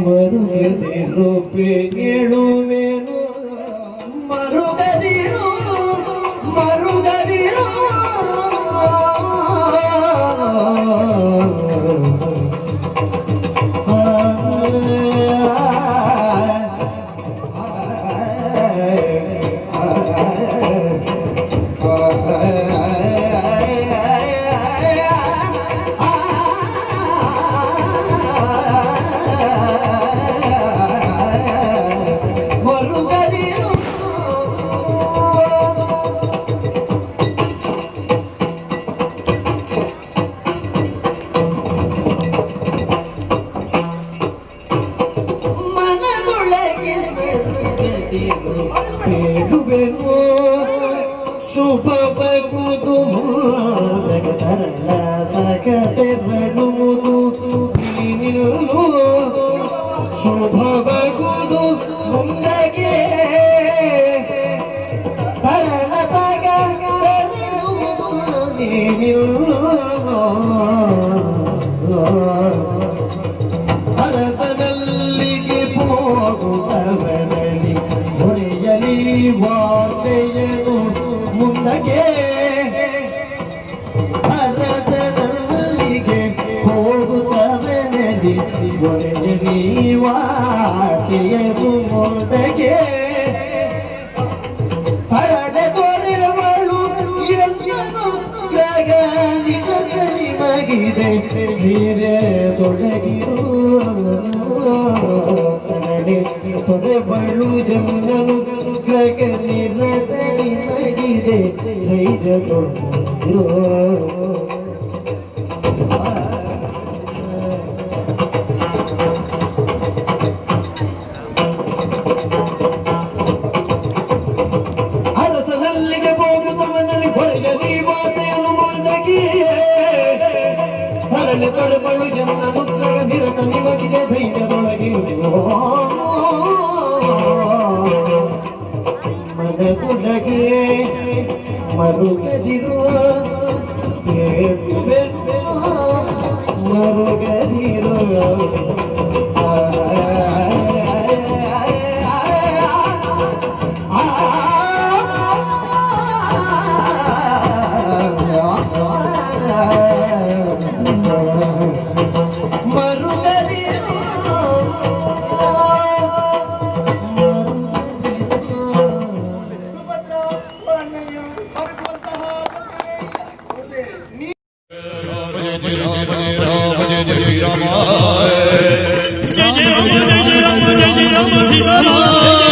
ಮರುಗದಿರು ಹೇಳುವೆನು ಮರುಗದಿರು ಮರುಗದಿರು ಶುಭ ಬಗುದು ಜಗತರಲ್ಲ ಸಕತೆರಡುವುದು ನೀನಿಲ್ಲು ಶುಭ ಬಗುದು ಮುಂದಕ್ಕೆ ತರಳ ಸಕತೆರಡುವುದು ನೀನಿಲ್ಲು ಅರಸನಲ್ಲಿಗೆ ಹೋಗುತ್ತವನಲ್ಲಿ ಹೊರೆಯಲಿ ವಾರ್ತೆಯನು ಮುಂದಕ್ಕೆ ಅರಸನಲ್ಲಿಗೆ ಹೋಗುತ್ತವನಲ್ಲಿ ಹೊರೆಯಲಿ ವಾರ್ತೆಯನು ಮುಂದಕ್ಕೆ ಹರಡೆ ದೊರೆವಳು ಎಂದನು ನಿಮಗಿದೆ ಹೀರೆ ತೊಡಗಿರು ತೊರೆಬಳು ಜನ್ನನು ಗ್ರಹ ನಿರತನಿ ಮಗಿದೆ ಧೈರ್ಯ ತೊಡಗಿರೋ ಅರಸನಲ್ಲಿಗೆ ಹೋಗುತ್ತವನಲ್ಲಿ ಹೊರಗಲಿ ಮಾತೆಯನ್ನು ಮುಂದಗಿಯೇ ಹರಳೆ ತೊರೆಬಳು ಜನ್ನನು ಗ್ರಹ ನಿರತ ನಿಮಗಿದೆ ಧೈರ್ಯದೊಳಗಿರೋ ಮನದೊಳಗೆ ಮರುಗದಿರುವ ಮರುಗದಿರುವ Rama